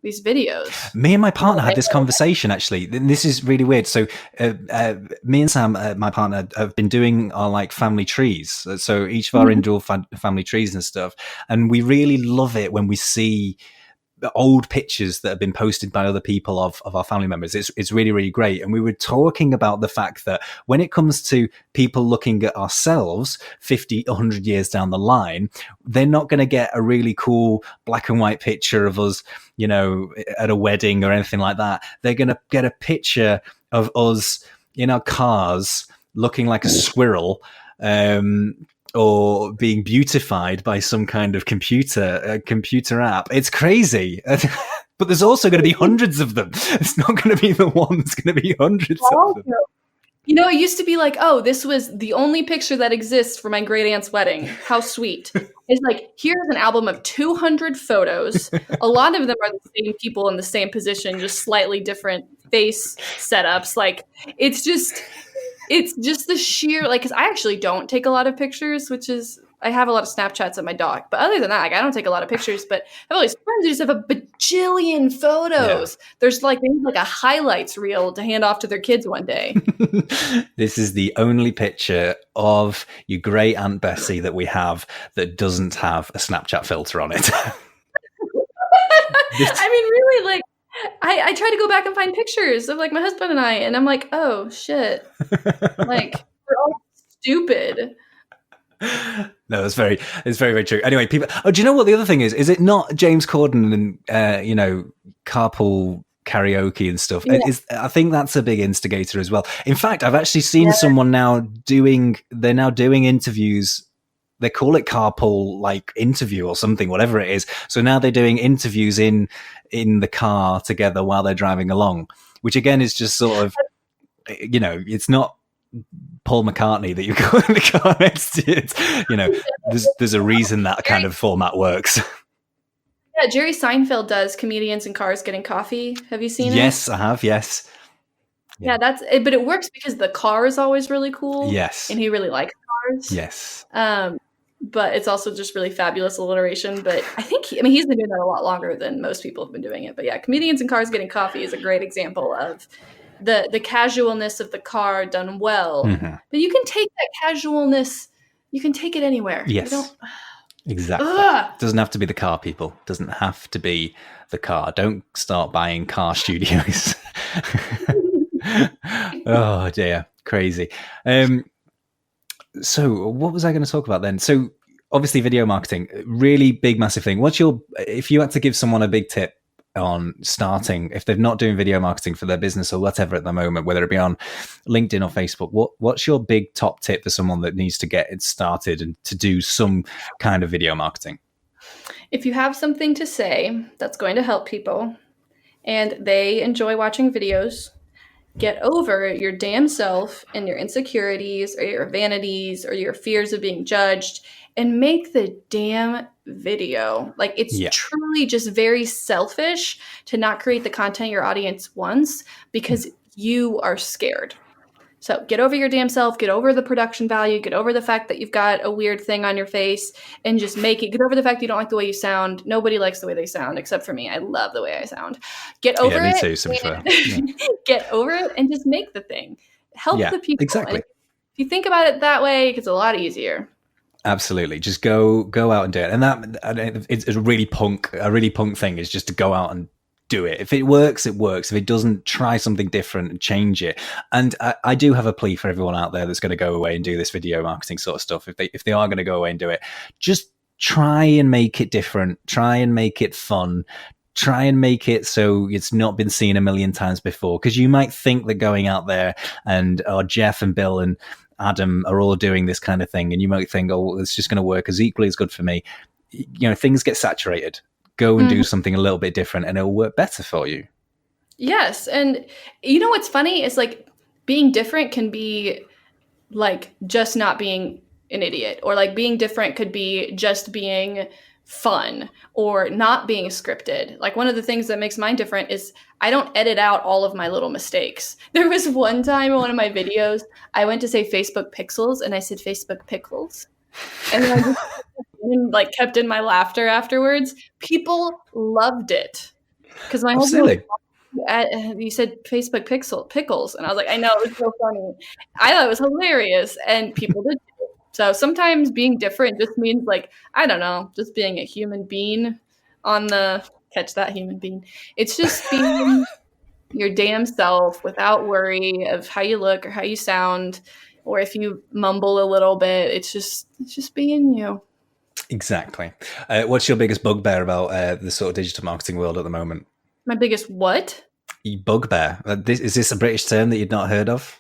[SPEAKER 3] these videos?
[SPEAKER 2] Me and my partner had this conversation, actually. This is really weird. So me and Sam, my partner, have been doing our family trees. So each of our indoor family trees and stuff. And we really love it when we see old pictures that have been posted by other people of our family members. It's really, really great. And we were talking about the fact that when it comes to people looking at ourselves 50, 100 years down the line, they're not going to get a really cool black and white picture of us, at a wedding or anything like that. They're going to get a picture of us in our cars looking like a squirrel, or being beautified by some kind of computer app. It's crazy. But there's also going to be hundreds of them. It's not going to be the one. It's going to be hundreds of them.
[SPEAKER 3] It used to be like, oh, this was the only picture that exists for my great aunt's wedding. How sweet. It's like, here's an album of 200 photos. A lot of them are the same people in the same position, just slightly different face setups. Like, it's just the sheer, because I actually don't take a lot of pictures, which is, I have a lot of Snapchats of my dog. But other than that, I don't take a lot of pictures, but I have all these friends who just have a bajillion photos. Yeah. There's they need a highlights reel to hand off to their kids one day.
[SPEAKER 2] This is the only picture of your great Aunt Bessie that we have that doesn't have a Snapchat filter on it.
[SPEAKER 3] I mean, really, I try to go back and find pictures of my husband and I, and I'm like, oh shit, we're all stupid.
[SPEAKER 2] No, it's very, very true. Anyway, people. Oh, do you know what the other thing is? Is it not James Corden and carpool karaoke and stuff?
[SPEAKER 3] Yeah.
[SPEAKER 2] I think that's a big instigator as well. In fact, I've actually seen someone now doing interviews. They call it carpool interview or something, whatever it is. So now they're doing interviews in the car together while they're driving along, which again is just sort of, it's not Paul McCartney that you got in the car next to it. There's a reason that kind of format works.
[SPEAKER 3] Yeah, Jerry Seinfeld does comedians in cars getting coffee. Have you seen it?
[SPEAKER 2] Yes, I have. Yes.
[SPEAKER 3] Yeah, that's it. But it works because the car is always really cool.
[SPEAKER 2] Yes.
[SPEAKER 3] And he really likes cars.
[SPEAKER 2] Yes.
[SPEAKER 3] But it's also just really fabulous alliteration. But I think, he's been doing that a lot longer than most people have been doing it. But yeah, comedians in cars getting coffee is a great example of the casualness of the car done well.
[SPEAKER 2] Mm-hmm.
[SPEAKER 3] But you can take that casualness, you can take it anywhere.
[SPEAKER 2] Yes. Exactly. Doesn't have to be the car, people. Doesn't have to be the car. Don't start buying car studios. Oh dear, crazy. So what was I going to talk about then? So obviously video marketing, really big, massive thing. If you had to give someone a big tip on starting, if they're not doing video marketing for their business or whatever at the moment, whether it be on LinkedIn or Facebook, what's your big top tip for someone that needs to get it started and to do some kind of video marketing?
[SPEAKER 3] If you have something to say that's going to help people and they enjoy watching videos, get over your damn self and your insecurities or your vanities or your fears of being judged and make the damn video. Like, it's truly just very selfish to not create the content your audience wants because you are scared. So get over your damn self, get over the production value, get over the fact that you've got a weird thing on your face, and just make it. Get over the fact that you don't like the way you sound. Nobody likes the way they sound except for me. I love the way I sound. Get over it.
[SPEAKER 2] Me too, to be fair.
[SPEAKER 3] Get over it and just make the thing. Help the people.
[SPEAKER 2] Exactly.
[SPEAKER 3] And if you think about it that way, it's a lot easier.
[SPEAKER 2] Absolutely. Just go out and do it. And it's a really punk thing is just to go out and do it. If it works, it works. If it doesn't, try something different and change it. And I do have a plea for everyone out there that's going to go away and do this video marketing sort of stuff. If they are going to go away and do it, just try and make it different. Try and make it fun. Try and make it so it's not been seen a million times before. Because you might think that going out there and Jeff and Bill and Adam are all doing this kind of thing, and you might think, oh, it's just going to work as equally as good for me. You know, things get saturated. Go and do something a little bit different and it'll work better for you.
[SPEAKER 3] Yes. And you know what's funny is, like, being different can be like just not being an idiot, or like being different could be just being fun or not being scripted. Like, one of the things that makes mine different is I don't edit out all of my little mistakes. There was one time in one of my videos, I went to say Facebook pixels and I said Facebook pickles. And then I just kept in my laughter afterwards. People loved it because my husband you said Facebook pickles, and I was like, I know, it was so funny. I thought it was hilarious, and people did too. So sometimes being different just means, like, I don't know, just being a human being on the catch that human being. It's just being your damn self without worry of how you look or how you sound, or if you mumble a little bit. It's just being you.
[SPEAKER 2] Exactly. What's your biggest bugbear about the sort of digital marketing world at the moment?
[SPEAKER 3] My biggest what?
[SPEAKER 2] Bugbear. Is this a British term that you'd not heard of?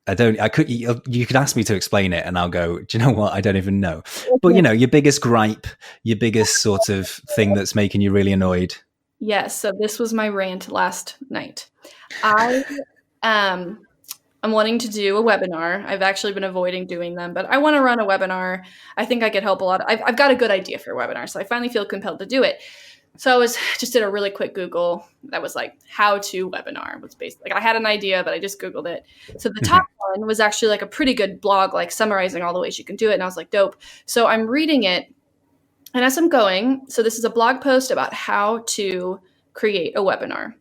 [SPEAKER 2] You could ask me to explain it and I'll go, do you know what? I don't even know. But, you know, your biggest gripe, your biggest sort of thing that's making you really annoyed.
[SPEAKER 3] Yes. So this was my rant last night. I'm wanting to do a webinar. I've actually been avoiding doing them, but I want to run a webinar. I think I could help a lot. I've got a good idea for a webinar, so I finally feel compelled to do it. So I just did a really quick Google that was like how to webinar. Was basically, like, I had an idea, but I just Googled it. So the top one was actually like a pretty good blog, like summarizing all the ways you can do it. And I was like, dope. So I'm reading it. And as I'm going, so this is a blog post about how to create a webinar.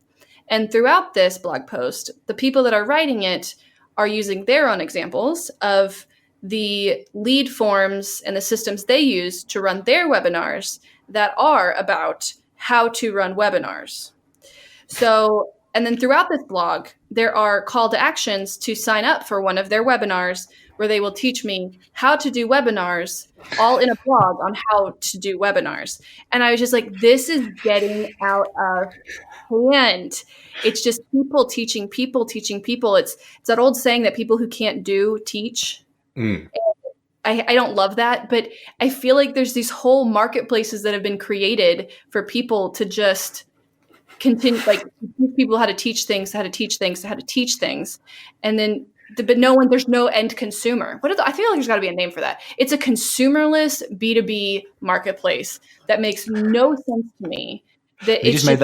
[SPEAKER 3] And throughout this blog post, the people that are writing it are using their own examples of the lead forms and the systems they use to run their webinars that are about how to run webinars. So, and then throughout this blog, there are call to actions to sign up for one of their webinars where they will teach me how to do webinars, all in a blog on how to do webinars. And I was just like, this is getting out of hand. It's just people teaching people teaching people. It's that old saying that people who can't do teach. I don't love that, but I feel like there's these whole marketplaces that have been created for people to just continue, like, teach people how to teach things, and then but there's no end consumer. I feel like there's got to be a name for that. It's a consumerless B2B marketplace that makes no sense to me. Have you just
[SPEAKER 2] made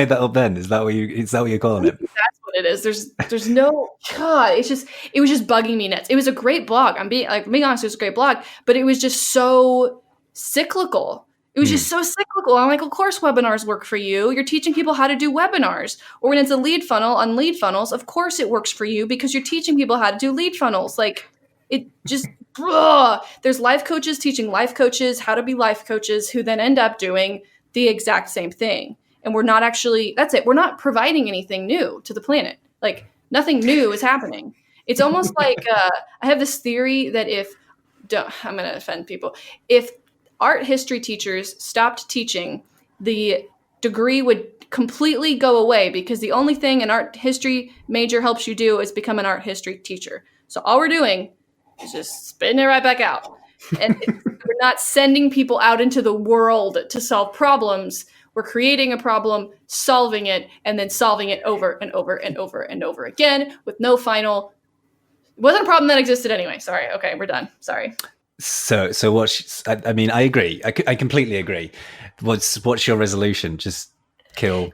[SPEAKER 2] that up then? Is that what you're calling it?
[SPEAKER 3] That's what it is. There's no God. It was just bugging me nuts. It was a great blog. I'm being honest, it was a great blog, but it was just so cyclical. It was just so cyclical. I'm like, of course webinars work for you. You're teaching people how to do webinars. Or when it's a lead funnel on lead funnels, of course it works for you because you're teaching people how to do lead funnels. Like it just, there's life coaches teaching life coaches how to be life coaches who then end up doing the exact same thing. And we're not actually, that's it. We're not providing anything new to the planet. Like nothing new is happening. It's almost like I have this theory that I'm going to offend people. If art history teachers stopped teaching, the degree would completely go away because the only thing an art history major helps you do is become an art history teacher. So all we're doing is just spitting it right back out. And we're not sending people out into the world to solve problems. We're creating a problem, solving it, and then solving it over and over and over and over again with no final. It wasn't a problem that existed anyway. Sorry. Okay, we're done. Sorry.
[SPEAKER 2] So I mean, I agree. I completely agree. What's your resolution? Just kill.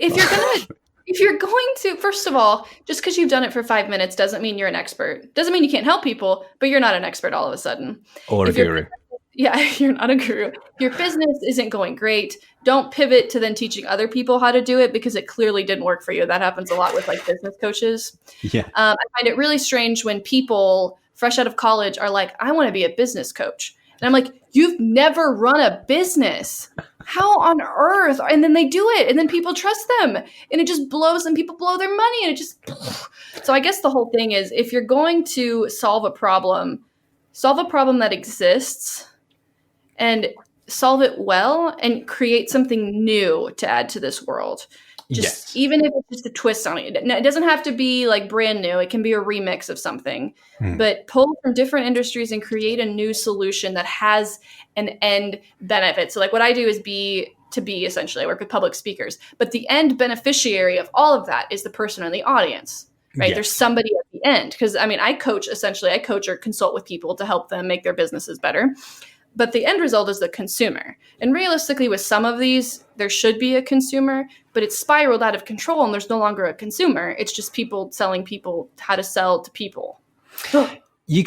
[SPEAKER 3] If you're going to, first of all, just because you've done it for 5 minutes doesn't mean you're an expert. Doesn't mean you can't help people, but you're not an expert all of a sudden.
[SPEAKER 2] Or a guru.
[SPEAKER 3] Yeah, you're not a guru. Your business isn't going great. Don't pivot to then teaching other people how to do it because it clearly didn't work for you. That happens a lot with like business coaches.
[SPEAKER 2] Yeah.
[SPEAKER 3] I find it really strange when people fresh out of college are like, I want to be a business coach. And I'm like, you've never run a business. How on earth? And then they do it. And then people trust them. And it just blows and people blow their money. And it just, so I guess the whole thing is if you're going to solve a problem that exists and solve it well and create something new to add to this world. Just even if it's just a twist on it. It doesn't have to be like brand new. It can be a remix of something. But pull from different industries and create a new solution that has an end benefit. So like what I do is essentially I work with public speakers. But the end beneficiary of all of that is the person in the audience. Right. Yes. There's somebody at the end. Because I mean, I coach or consult with people to help them make their businesses better. But the end result is the consumer. And realistically, with some of these, there should be a consumer, but it's spiraled out of control and there's no longer a consumer. It's just people selling people how to sell to people.
[SPEAKER 2] You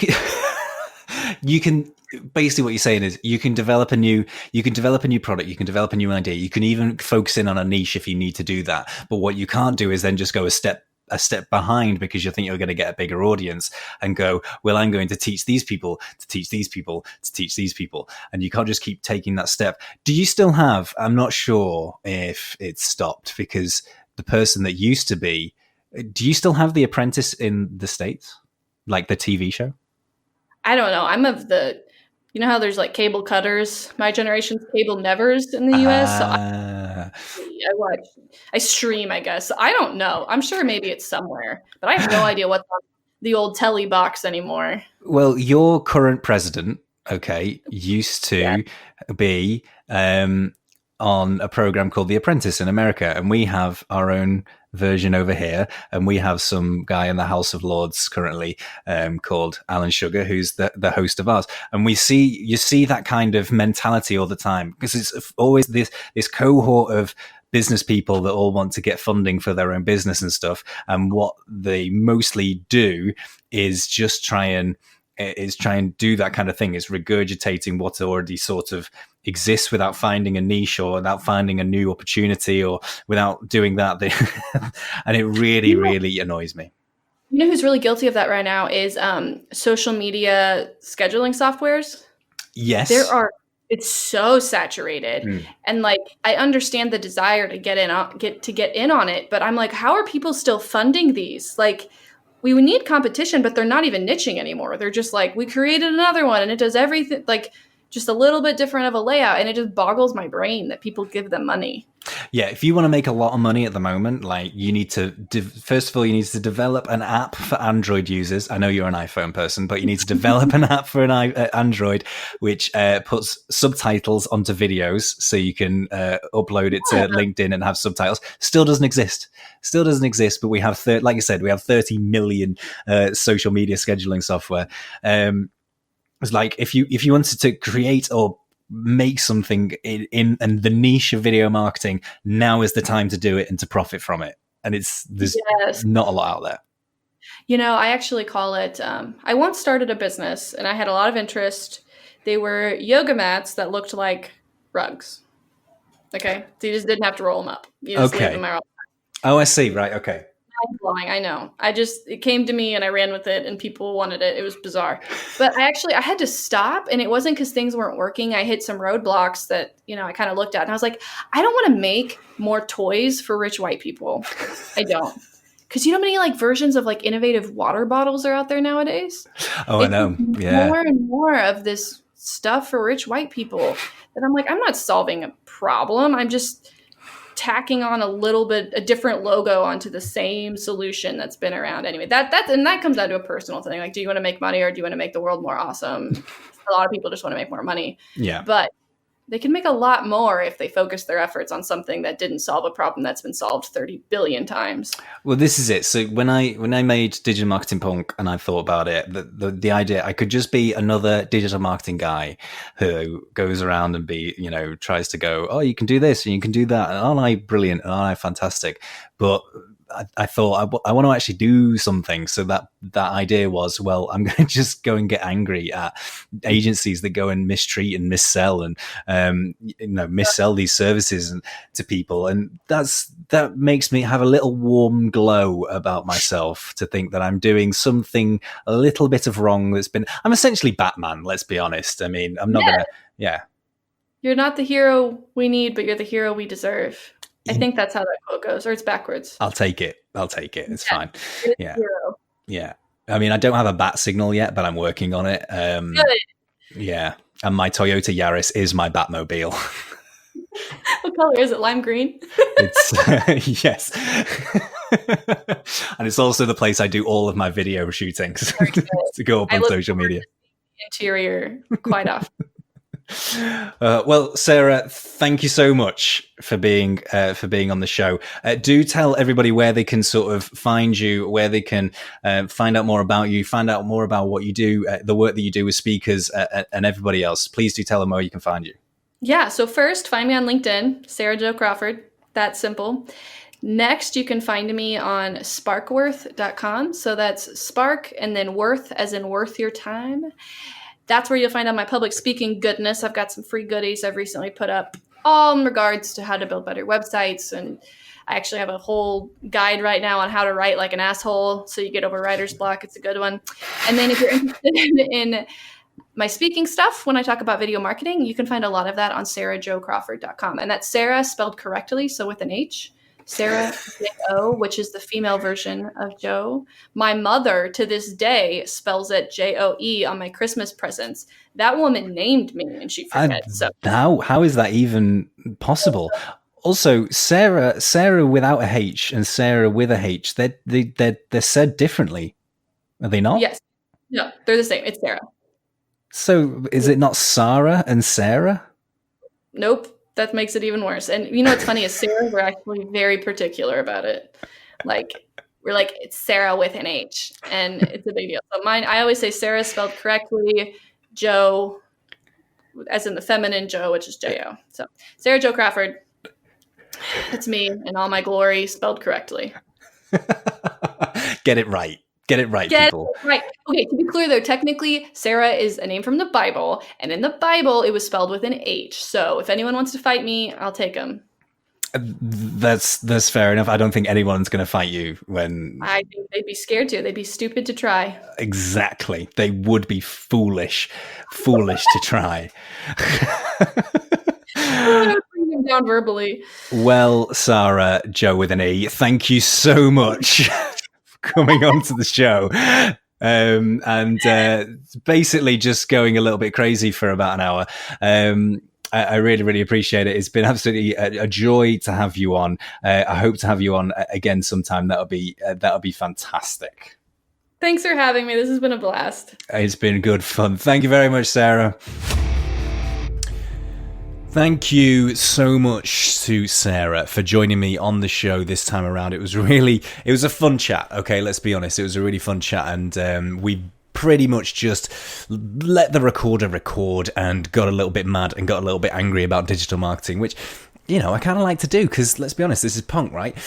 [SPEAKER 2] can basically what you're saying is you can develop a new product, you can develop a new idea, you can even focus in on a niche if you need to do that. But what you can't do is then just go a step behind because you think you're going to get a bigger audience and go, well, I'm going to teach these people to teach these people to teach these people. And you can't just keep taking that step. Do you still have, I'm not sure if it's stopped because the person that used to be, do you still have The Apprentice in the States? Like the TV show?
[SPEAKER 3] I don't know. I'm of you know how there's like cable cutters? My generation's cable nevers in the US. So I stream, I guess. I don't know. I'm sure maybe it's somewhere, but I have no idea what's on the old telly box anymore.
[SPEAKER 2] Well, your current president, used to be on a program called The Apprentice in America, and we have our own version over here, and we have some guy in the House of Lords currently called Alan Sugar, who's the host of ours. And you see that kind of mentality all the time because it's always this cohort of business people that all want to get funding for their own business and stuff. And what they mostly do is just try and do that kind of thing, is regurgitating what already sort of exists without finding a niche or without finding a new opportunity or without doing that. And it really, really annoys me.
[SPEAKER 3] You know who's really guilty of that right now is social media scheduling softwares.
[SPEAKER 2] Yes.
[SPEAKER 3] It's so saturated. And like, I understand the desire to get in on it, but I'm like, how are people still funding these? Like, we would need competition, but they're not even niching anymore. They're just like, we created another one and it does everything, like just a little bit different of a layout. And it just boggles my brain that people give them money.
[SPEAKER 2] Yeah, if you want to make a lot of money at the moment, like you need to, first of all, you need to develop an app for Android users. I know you're an iPhone person, but you need to develop an app for an Android, which puts subtitles onto videos so you can upload it to LinkedIn and have subtitles. Still doesn't exist, but we have, like I said, we have 30 million social media scheduling software. It's like if you wanted to create or make something in the niche of video marketing, now is the time to do it and to profit from it. And there's not a lot out there.
[SPEAKER 3] You know, I actually call it, I once started a business and I had a lot of interest. They were yoga mats that looked like rugs. Okay, so you just didn't have to roll them up. You just leave them there.
[SPEAKER 2] Oh, I see. Right. Okay.
[SPEAKER 3] Mind-blowing, I know. It came to me and I ran with it and people wanted it. It was bizarre. But I had to stop, and it wasn't because things weren't working. I hit some roadblocks that, I kind of looked at, and I was like, I don't want to make more toys for rich white people. I don't. Because you know how many versions of innovative water bottles are out there nowadays?
[SPEAKER 2] Oh, I know. Yeah.
[SPEAKER 3] More and more of this stuff for rich white people. And I'm like, I'm not solving a problem. I'm just tacking on a different logo onto the same solution that's been around anyway. That comes down to a personal thing. Do you want to make money or do you want to make the world more awesome? A lot of people just want to make more money. Yeah. But they can make a lot more if they focus their efforts on something that didn't solve a problem that's been solved 30 billion times.
[SPEAKER 2] Well, this is it. So when I made Digital Marketing Punk and I thought about it, the idea I could just be another digital marketing guy who goes around and tries to go, oh, you can do this and you can do that. And aren't I brilliant? And aren't I fantastic? But I thought I want to actually do something. So that idea was, well, I'm going to just go and get angry at agencies that go and mistreat and missell and missell these services to people, and that makes me have a little warm glow about myself to think that I'm doing something a little bit of wrong. I'm essentially Batman. Let's be honest. I mean, I'm not gonna. Yeah.
[SPEAKER 3] You're not the hero we need, but you're the hero we deserve. I think that's how that quote goes, or it's backwards.
[SPEAKER 2] I'll take it. It's fine. Yeah. Yeah. I mean, I don't have a bat signal yet, but I'm working on it.
[SPEAKER 3] Good.
[SPEAKER 2] Yeah. And my Toyota Yaris is my Batmobile.
[SPEAKER 3] What color is it? Lime green?
[SPEAKER 2] It's yes. And it's also the place I do all of my video shootings to go up on social media.
[SPEAKER 3] Interior quite often.
[SPEAKER 2] Well, Sarah, thank you so much for being on the show. Do tell everybody where they can sort of find you, where they can find out more about you, find out more about what you do, the work that you do with speakers and everybody else. Please do tell them where you can find you. Yeah.
[SPEAKER 3] So first, find me on LinkedIn, Sarah Jo Crawford. That's simple. Next, you can find me on sparkworth.com. So that's spark and then worth as in worth your time. That's where you'll find out my public speaking goodness. I've got some free goodies I've recently put up, all in regards to how to build better websites. And I actually have a whole guide right now on how to write like an asshole so you get over writer's block. It's a good one. And then if you're interested in my speaking stuff, when I talk about video marketing, you can find a lot of that on sarahjocrawford.com. And that's Sarah spelled correctly, so with an H. Sarah J-O, which is the female version of Joe. My mother, to this day, spells it J-O-E on my Christmas presents. That woman named me, and she forgets. So
[SPEAKER 2] how is that even possible? Also, Sarah without a H and Sarah with a H, they're said differently. Are they not?
[SPEAKER 3] Yes. No, they're the same. It's Sarah.
[SPEAKER 2] So is it not Sarah and Sarah?
[SPEAKER 3] Nope. That makes it even worse. And what's funny is Sarah, we're actually very particular about it. We're like, it's Sarah with an H, and it's a big deal. So mine, I always say Sarah spelled correctly, Joe, as in the feminine Joe, which is J-O. So Sarah Jo Crawford, it's me in all my glory, spelled correctly.
[SPEAKER 2] Get it right. Get it right, people.
[SPEAKER 3] It right. Okay, to be clear, though, technically, Sarah is a name from the Bible, and in the Bible, it was spelled with an H. So if anyone wants to fight me, I'll take them.
[SPEAKER 2] That's fair enough. I don't think anyone's going to fight you when...
[SPEAKER 3] I think they'd be scared to. They'd be stupid to try.
[SPEAKER 2] Exactly. They would be foolish to try.
[SPEAKER 3] Bring them down verbally.
[SPEAKER 2] Well, Sarah, Joe with an E, thank you so much coming onto the show and basically just going a little bit crazy for about an hour. I really, really appreciate it. It's been absolutely a joy to have you on. I hope to have you on again sometime. That'll be fantastic.
[SPEAKER 3] Thanks for having me. This has been a blast.
[SPEAKER 2] It's been good fun. Thank you very much, Sarah. Thank you so much to Sarah for joining me on the show this time around. It was a fun chat. Okay, let's be honest. It was a really fun chat, and we pretty much just let the recorder record and got a little bit mad and got a little bit angry about digital marketing, which, I kind of like to do because, let's be honest, this is punk, right?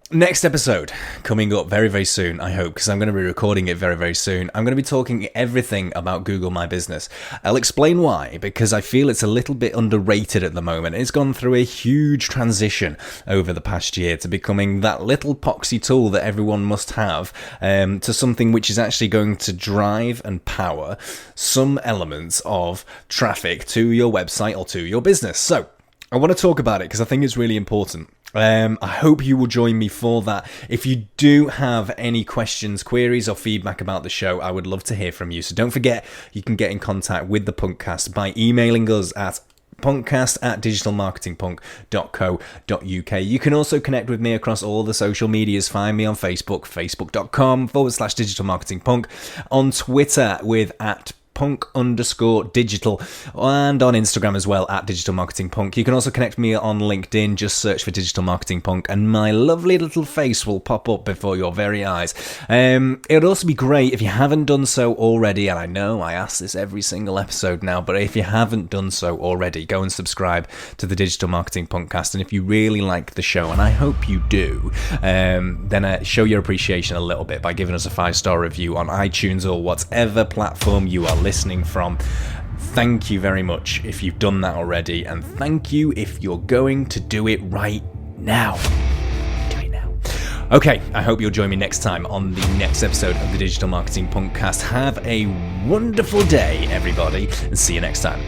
[SPEAKER 2] Next episode coming up very, very soon, I hope, because I'm going to be recording it very, very soon. I'm going to be talking everything about Google My Business. I'll explain why, because I feel it's a little bit underrated at the moment. It's gone through a huge transition over the past year to becoming that little poxy tool that everyone must have, to something which is actually going to drive and power some elements of traffic to your website or to your business. So I want to talk about it because I think it's really important. I hope you will join me for that. If you do have any questions, queries, or feedback about the show, I would love to hear from you. So don't forget, you can get in contact with the Punkcast by emailing us at punkcast@digitalmarketingpunk.co.uk. You can also connect with me across all the social medias. Find me on Facebook, facebook.com/digitalmarketingpunk, on Twitter with @punk_digital, and on Instagram as well @digitalmarketingpunk. You can also connect me on LinkedIn. Just search for Digital Marketing Punk and my lovely little face will pop up before your very eyes. It would also be great if you haven't done so already, and I know I ask this every single episode now, but if you haven't done so already, go and subscribe to the Digital Marketing Punkcast. And if you really like the show, and I hope you do, then show your appreciation a little bit by giving us a 5-star review on iTunes or whatever platform you are listening from. Thank you very much if you've done that already, and thank you if you're going to do it right now. Do it now. Okay, I hope you'll join me next time on the next episode of the Digital Marketing Punkcast. Have a wonderful day, everybody, and see you next time.